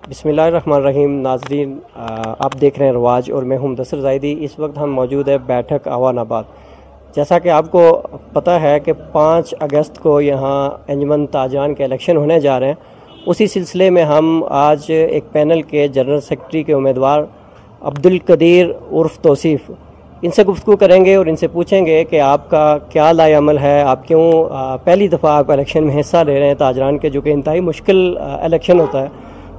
बिस्मिल्लाहिर्रहमानिर्रहीम। नाज़रीन, आप देख रहे हैं रवाज और मैं हूं मुदस्सिर ज़ाहिदी। इस वक्त हम मौजूद है बैठक आवानाबाद। जैसा कि आपको पता है कि 5 अगस्त को यहाँ अंजुमन ताजरान के इलेक्शन होने जा रहे हैं। उसी सिलसिले में हम आज एक पैनल के जनरल सेक्रेटरी के उम्मीदवार अब्दुल कदीर उर्फ तौसीफ़, इनसे गुफ्तगू करेंगे और इनसे पूछेंगे कि आपका क्या लाए अमल है, आप क्यों पहली दफ़ा आप इलेक्शन में हिस्सा ले रहे हैं ताजरान के, जो कि इंतहाई मुश्किल इलेक्शन होता है।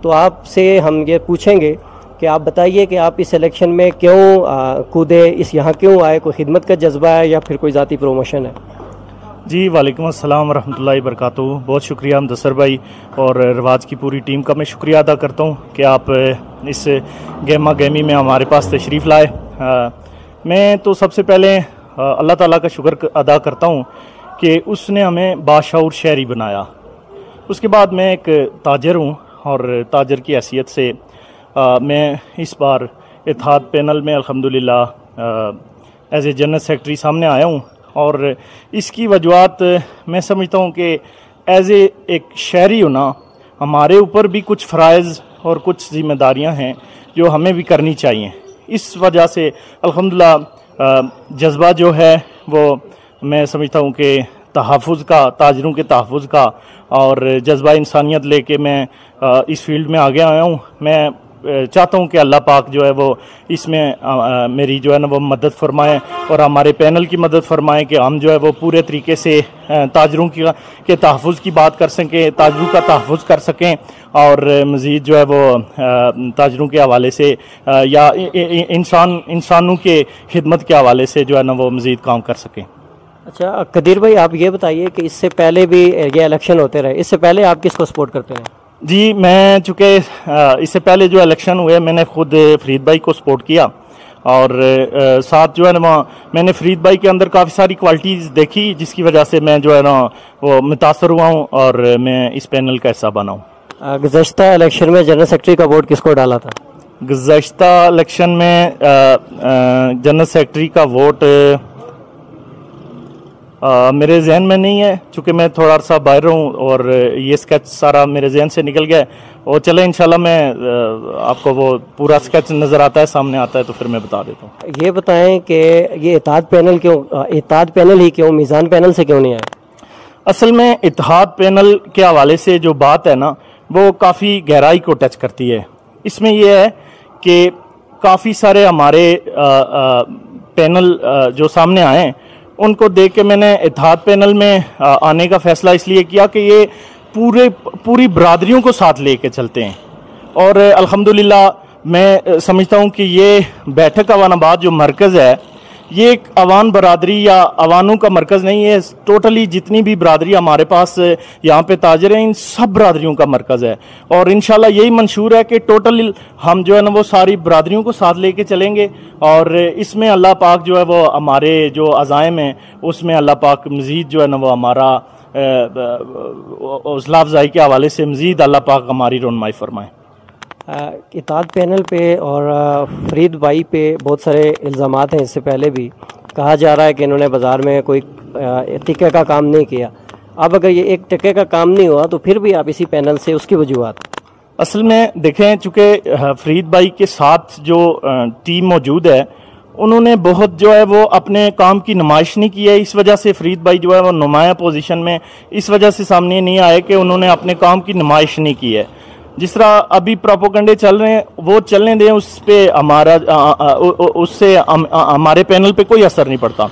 तो आपसे हम ये पूछेंगे कि आप बताइए कि आप इस इलेक्शन में क्यों कूदे, इस यहाँ क्यों आए, कोई खिदमत का जज्बा है या फिर कोई ज़ाती प्रमोशन है? जी, वालेकुम अस्सलाम रहमतुल्लाहि बरकातहू। बहुत शुक्रिया मुदस्सिर भाई और रवाज की पूरी टीम का मैं शुक्रिया अदा करता हूँ कि आप इस गेमा गेमी में हमारे पास तशरीफ़ लाए। मैं तो सबसे पहले अल्लाह ताला का शुक्र अदा करता हूँ कि उसने हमें बाशऊर शहरी बनाया। उसके बाद मैं एक ताजर हूँ और ताजर की हैसियत से मैं इस बार इत्तेहाद पैनल में अल्हम्दुलिल्लाह एज ए जनरल सेक्रेटरी सामने आया हूँ। और इसकी वजूहत मैं समझता हूँ कि एज ए एक शहरी होना हमारे ऊपर भी कुछ फ़राइज़ और कुछ ज़िम्मेदारियाँ हैं जो हमें भी करनी चाहिए। इस वजह से अल्हम्दुलिल्लाह जज्बा जो है वो मैं समझता हूँ कि तहफ़्फ़ुज़ का, ताजरों के तहफ़्फ़ुज़ का और जज्बा इंसानियत लेके मैं इस फील्ड में आगे आया हूँ। मैं चाहता हूँ कि अल्लाह पाक जो है वो इसमें मेरी जो है ना वो मदद फरमाए और हमारे पैनल की मदद फरमाए कि हम जो है वो पूरे तरीके से ताजरों के तहफ़्फ़ुज़ की बात कर सकें, ताजरों का तहफ़्फ़ुज़ कर सकें और मज़ीद जो है वो ताजरों के हवाले से या इंसानों के खिदमत के हवाले से जो है ना वो मज़ीद काम कर सकें। अच्छा कदीर भाई, आप ये बताइए कि इससे पहले भी ये इलेक्शन होते रहे, इससे पहले आप किसको सपोर्ट करते रहे? जी, मैं चूँकि इससे पहले जो इलेक्शन हुए मैंने ख़ुद फरीद भाई को सपोर्ट किया और साथ जो है ना मैंने फरीद भाई के अंदर काफ़ी सारी क्वालिटीज़ देखी जिसकी वजह से मैं जो है ना वो मुतासर हुआ हूँ और मैं इस पैनल का हिस्सा बना हूँ। गुज़श्ता इलेक्शन में जनरल सेक्रेटरी का वोट किसको डाला था? गुज़श्ता इलेक्शन में जनरल सेक्रेटरी का वोट मेरे जहन में नहीं है, चूँकि मैं थोड़ा सा बाहर हूँ और ये स्केच सारा मेरे जहन से निकल गया है। और चले इंशाल्लाह मैं आपको वो पूरा स्केच नज़र आता है, सामने आता है तो फिर मैं बता देता हूँ। ये बताएं कि ये इत्तेहाद पैनल क्यों, इत्तेहाद पैनल ही क्यों, मीज़ान पैनल से क्यों नहीं आए? असल में इत्तेहाद पैनल के हवाले से जो बात है ना वो काफ़ी गहराई को टच करती है। इसमें यह है कि काफ़ी सारे हमारे पैनल जो सामने आए उनको देख के मैंने इत्तेहाद पैनल में आने का फ़ैसला इसलिए किया कि ये पूरी बरादरियों को साथ लेके चलते हैं और अल्हम्दुलिल्लाह मैं समझता हूँ कि ये बैठक आवानाबाद जो मरकज़ है ये एक अवान बरादरी या अवानों का मरकज़ नहीं है, टोटली जितनी भी बरादरी हमारे पास यहाँ पे ताजर हैं इन सब बरादरियों का मरकज़ है। और इंशाल्लाह यही मंशूर है कि टोटल हम जो है ना वो सारी बरादरियों को साथ लेके चलेंगे और इसमें अल्लाह पाक जो है वो हमारे जो अज़ाइम हैं उसमें अल्लाह पाक मज़ीद जो है ना वो हमारा हौसला अफ़ज़ाई के हवाले से मज़ीद अल्लाह पाक हमारी रहनुमाई फरमाए। इत्तेहाद पैनल पे और फरीद भाई पे बहुत सारे इल्ज़ामात हैं। इससे पहले भी कहा जा रहा है कि इन्होंने बाज़ार में कोई टिक्के का काम नहीं किया। अब अगर ये एक टिक्के का काम नहीं हुआ तो फिर भी आप इसी पैनल से, उसकी वजूहत? असल में देखें, चूँकि फरीद भाई के साथ जो टीम मौजूद है उन्होंने बहुत जो है वो अपने काम की नुमाइश नहीं की है। इस वजह से फरीद भाई जो है वो नुमाया पोजीशन में इस वजह से सामने नहीं आए कि उन्होंने अपने काम की नुमाइश नहीं की है। जिस तरह अभी प्रोपोगंडे चल रहे हैं वो चलने दें, उस पे हमारा उससे हमारे पैनल पे कोई असर नहीं पड़ता।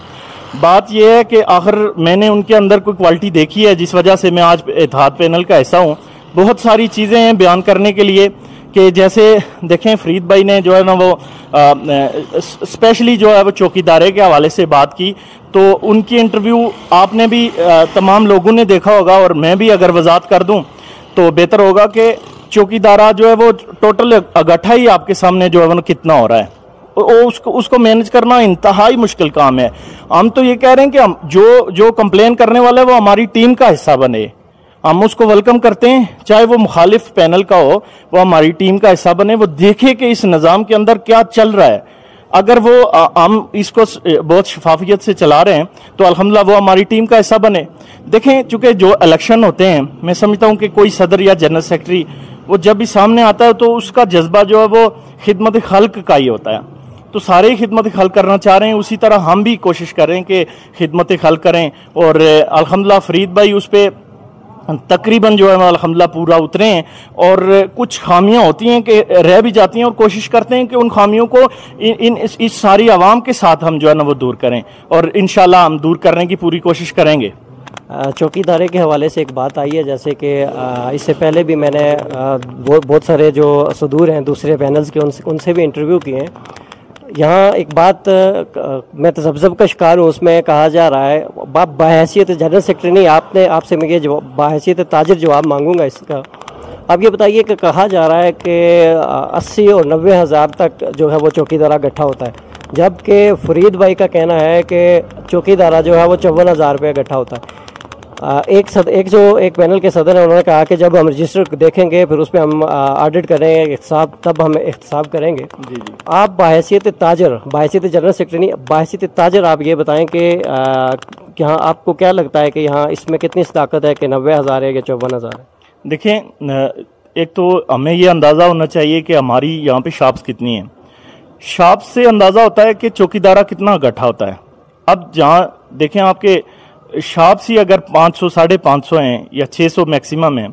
बात यह है कि आखिर मैंने उनके अंदर कोई क्वालिटी देखी है जिस वजह से मैं आज इत्तेहाद पैनल का हिस्सा हूँ। बहुत सारी चीज़ें हैं बयान करने के लिए कि जैसे देखें फरीद भाई ने जो है ना वो स्पेशली जो है वो चौकीदारे के हवाले से बात की तो उनकी इंटरव्यू आपने भी तमाम लोगों ने देखा होगा और मैं भी अगर वजाहत कर दूँ तो बेहतर होगा कि चौकीदारा जो है वो टोटल इकट्ठा ही आपके सामने जो है वो कितना हो रहा है उसको मैनेज करना इंतहाई मुश्किल काम है। हम तो ये कह रहे हैं कि हम जो कंप्लेन करने वाला है वो हमारी टीम का हिस्सा बने, हम उसको वेलकम करते हैं, चाहे वो मुखालिफ पैनल का हो वो हमारी टीम का हिस्सा बने, वो देखे कि इस निज़ाम के अंदर क्या चल रहा है। अगर वो हम इसको बहुत शफाफियत से चला रहे हैं तो अल्हम्दुलिल्लाह वो हमारी टीम का हिस्सा बने। देखें, चूँकि जो इलेक्शन होते हैं मैं समझता हूँ कि कोई सदर या जनरल सेक्रेटरी वो जब भी सामने आता है तो उसका जज्बा जो है वो खिदमत खल्क का ही होता है। तो सारे खिदमत खल्क करना चाह रहे हैं, उसी तरह हम भी कोशिश कर रहे हैं कि खिदमत खल्क करें। और अल्हम्दुलिल्लाह फरीद भाई उस पर तकरीबन जो है अल्हम्दुलिल्लाह पूरा उतरे हैं। और कुछ खामियां होती हैं कि रह भी जाती हैं, और कोशिश करते हैं कि उन खामियों को इस सारी आवाम के साथ हम जो है ना वो दूर करें, और इंशाल्लाह हम दूर करने की पूरी कोशिश करेंगे। चौकीदारे के हवाले से एक बात आई है, जैसे कि इससे पहले भी मैंने बहुत सारे जो सदूर हैं दूसरे पैनल्स के उनसे भी इंटरव्यू किए हैं। यहाँ एक बात मैं तजब्ज़ब का शिकार हूँ, उसमें कहा जा रहा है, बहैसियत जनरल सेक्रेटरी नहीं, आपसे मैं ये बहैसियत ताजिर जवाब मांगूंगा इसका। अब ये बताइए कि कहा जा रहा है कि 80 और 90 हज़ार तक जो है वो चौकीदारा इकट्ठा होता है, जबकि फरीद भाई का कहना है कि चौकीदारा जो है वो 54 हज़ार रुपये इकट्ठा होता है। एक पैनल के सदर हैं, उन्होंने कहा कि जब हम रजिस्टर देखेंगे फिर उस पर हम ऑडिट करेंगे एहतसाब, तब हम एहतसाब करेंगे। जी। आप बहैसियत ताजर, बहैसियत जनरल सेक्रेटरी नहीं, बहैसियत ताजर आप ये बताएं कि यहाँ आपको क्या लगता है कि यहाँ इसमें कितनी सदाकत है कि 90 हज़ार है या 54 हज़ार है? देखें, एक तो हमें ये अंदाज़ा होना चाहिए कि हमारी यहाँ पे शॉप्स कितनी हैं। शॉप्स से अंदाज़ा होता है कि चौकीदारा कितना इकट्ठा होता है। अब जहाँ देखें आपके शॉप्स ही अगर 500 550 हैं या 600 मैक्सिमम है,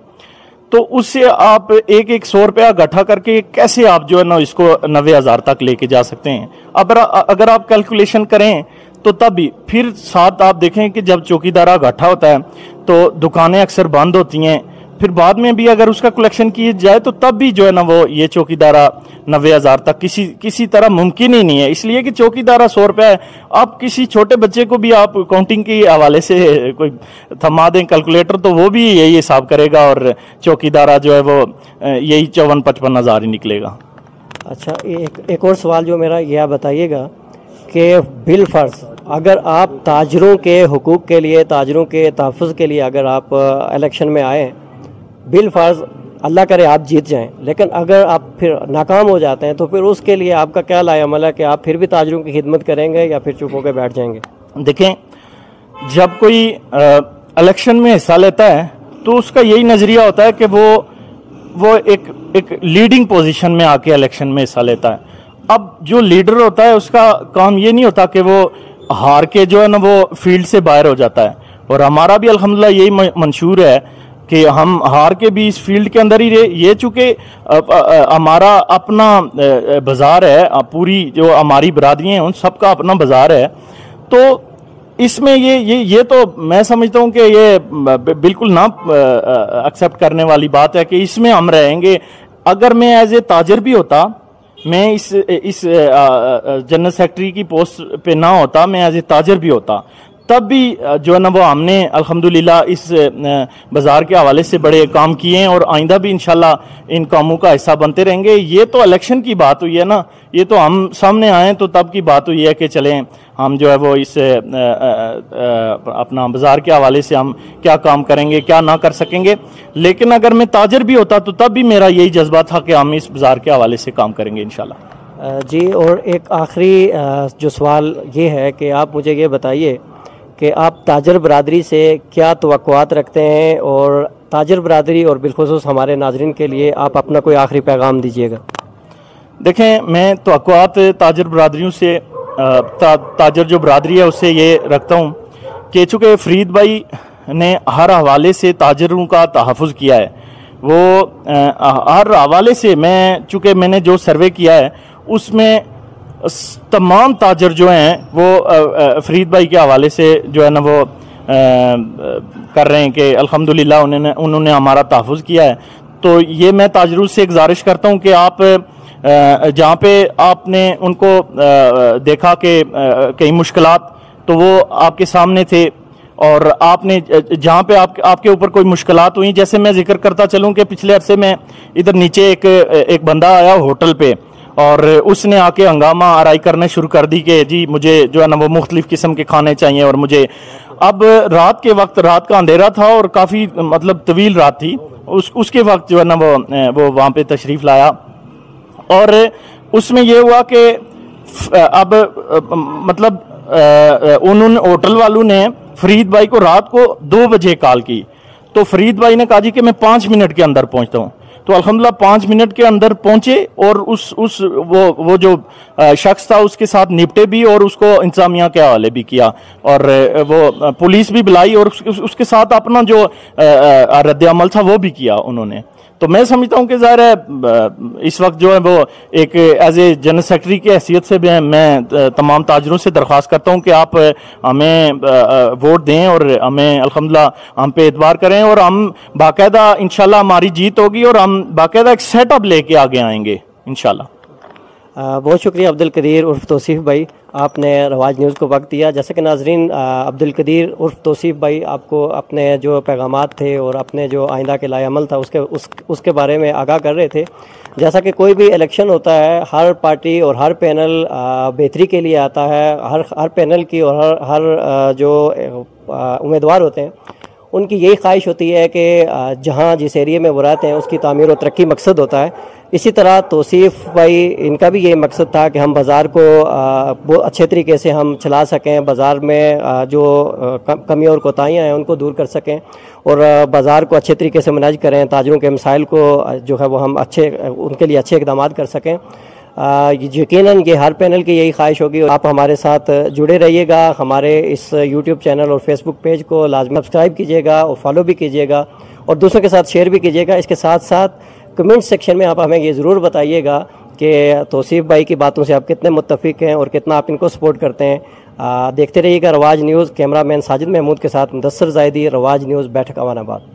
तो उससे आप एक 100 रुपया इकट्ठा करके कैसे आप जो है ना इसको 90 हज़ार तक लेके जा सकते हैं। अगर आप कैलकुलेशन करें तो तब भी फिर साथ आप देखें कि जब चौकीदारा इकट्ठा होता है तो दुकानें अक्सर बंद होती हैं, फिर बाद में भी अगर उसका कलेक्शन किया जाए तो तब भी जो है ना वो ये चौकीदारा 90 हज़ार तक किसी तरह मुमकिन ही नहीं है। इसलिए कि चौकीदारा 100 रुपया है। आप किसी छोटे बच्चे को भी आप काउंटिंग के हवाले से कोई थमा दें कैलकुलेटर, तो वो भी यही हिसाब करेगा और चौकीदारा जो है वो यही 54-55 हज़ार ही निकलेगा। अच्छा, एक और सवाल जो मेरा, यह बताइएगा कि बिल फर्ज अगर आप ताजरों के हुकूक के लिए, ताजरों के तहफ़्फ़ुज़ के लिए अगर आप इलेक्शन में आए, बिल फर्ज अल्लाह करे आप जीत जाएं, लेकिन अगर आप फिर नाकाम हो जाते हैं तो फिर उसके लिए आपका क्या लाएअमल है कि आप फिर भी ताजरों की खिदमत करेंगे या फिर चुप होकर बैठ जाएंगे? देखें, जब कोई इलेक्शन में हिस्सा लेता है तो उसका यही नज़रिया होता है कि वो एक लीडिंग पोजीशन में आके इलेक्शन में हिस्सा लेता है। अब जो लीडर होता है उसका काम ये नहीं होता कि वो हार के जो है ना वो फील्ड से बाहर हो जाता है, और हमारा भी अल्हम्दुलिल्लाह यही मंशूर है कि हम हार के भी इस फील्ड के अंदर ही रहे। ये चूंकि हमारा अपना बाजार है, पूरी जो हमारी बरादरियां हैं उन सबका अपना बाजार है, तो इसमें ये तो मैं समझता हूँ कि ये बिल्कुल ना एक्सेप्ट करने वाली बात है कि इसमें हम रहेंगे। अगर मैं एज ए ताजर भी होता, मैं इस जनरल सेक्रेटरी की पोस्ट पे ना होता, मैं एज ए ताजर भी होता, तब भी जो है ना वो हमने अल्हम्दुलिल्लाह इस बाज़ार के हवाले से बड़े काम किए हैं और आइंदा भी इंशाल्लाह इन कामों का हिस्सा बनते रहेंगे। ये तो इलेक्शन की बात हुई है ना, ये तो हम सामने आए तो तब की बात हुई है कि चलें हम जो है वो इस अपना बाज़ार के हवाले से हम क्या काम करेंगे, क्या ना कर सकेंगे। लेकिन अगर मैं ताजर भी होता तो तब भी मेरा यही जज्बा था कि हम इस बाज़ार के हवाले से काम करेंगे इंशाल्लाह। जी, और एक आखिरी जो सवाल ये है कि आप मुझे ये बताइए कि आप ताजर बरादरी से क्या तवक्कुआत रखते हैं, और ताजर बरादरी और बिलखुसूस हमारे नाज़रीन के लिए आप अपना कोई आखिरी पैगाम दीजिएगा। देखें, मैं तवक्कुआत ताजर बरादरियों से ताजर जो बरादरी है उससे ये रखता हूँ कि चूँकि फरीद भाई ने हर हवाले से ताजरों का तहफ़्फ़ुज़ किया है, वो हर हवाले से चूँकि मैंने जो सर्वे किया है उसमें तमाम ताजर जो हैं वो फरीद भाई के हवाले से जो है ना वो कर रहे हैं कि अल्हम्दुलिल्लाह उन्होंने हमारा तहफ़्फ़ुज़ किया है। तो ये मैं ताजरों से गुज़ारिश करता हूँ कि आप जहाँ पे आपने उनको देखा कि कई मुश्किलात तो वो आपके सामने थे, और आपने जहाँ पे आपके ऊपर कोई मुश्किलात हुई, जैसे मैं जिक्र करता चलूँ कि पिछले अरसे में इधर नीचे एक बंदा आया होटल पे और उसने आके हंगामा आराई करने शुरू कर दी कि जी मुझे जो है ना वो मुख्तलिफ किस्म के खाने चाहिए, और मुझे अब रात के वक्त, रात का अंधेरा था और काफ़ी मतलब तवील रात थी, उसके वक्त जो है ना वो वहाँ पे तशरीफ़ लाया, और उसमें ये हुआ कि अब मतलब उन्होंने होटल वालों ने फरीद भाई को रात को 2 बजे कॉल की, तो फरीद भाई ने कहा जी कि मैं 5 मिनट के अंदर पहुँचता हूँ। तो अल्हम्दुलिल्लाह 5 मिनट के अंदर पहुंचे और उस वो जो शख्स था उसके साथ निपटे भी और उसको इंतजामिया के हवाले भी किया और वो पुलिस भी बुलाई और उसके साथ अपना जो रद्द अमल था वो भी किया उन्होंने। तो मैं समझता हूं कि ज़ाहिर है इस वक्त जो है वो एक एज ए जनरल सेक्रेटरी की हैसियत से मैं तमाम ताजरों से दरख्वास्त करता हूं कि आप हमें वोट दें और हमें अल्हम्दुलिल्लाह हम पे एतबार करें और हम बाकायदा इंशाल्लाह हमारी जीत होगी और हम बाकायदा एक सेटअप लेके आगे आएंगे इंशाल्लाह। बहुत शुक्रिया अब्दुल कदीर उर्फ तौसीफ भाई, आपने रवाज न्यूज़ को वक्त दिया। जैसे कि नाजरीन, अब्दुल कदीर उर्फ तौसीफ भाई आपको अपने जो पैगामात थे और अपने जो आइंदा के लाए अमल था उसके बारे में आगाह कर रहे थे। जैसा कि कोई भी इलेक्शन होता है, हर पार्टी और हर पैनल बेहतरी के लिए आता है। हर पैनल की और हर जो उम्मीदवार होते हैं उनकी यही ख्वाहिश होती है कि जहाँ जिस एरिया में वो रहते हैं उसकी तामीर और तरक्की मकसद होता है। इसी तरह तौसीफ भाई, इनका भी ये मकसद था कि हम बाज़ार को बहुत अच्छे तरीके से हम चला सकें, बाज़ार में जो कमी और कोताहियाँ हैं उनको दूर कर सकें और बाज़ार को अच्छे तरीके से मैनेज करें, ताजरों के मसाइल को जो है वो हम उनके लिए अच्छे इक़दाम कर सकें। यकीनन ये हर पैनल की यही ख्वाहिश होगी। आप हमारे साथ जुड़े रहिएगा। हमारे इस यूट्यूब चैनल और फेसबुक पेज को लाजमी सब्सक्राइब कीजिएगा और फॉलो भी कीजिएगा और दूसरों के साथ शेयर भी कीजिएगा। इसके साथ साथ कमेंट सेक्शन में आप हमें ये ज़रूर बताइएगा कि तौसीफ भाई की बातों से आप कितने मुत्तफ़िक हैं और कितना आप इनको सपोर्ट करते हैं। देखते रहिएगा रवाज न्यूज़। कैमरामैन साजिद महमूद के साथ मुदस्सर ज़ायदी, रवाज न्यूज़, बैठक अवानाबाद।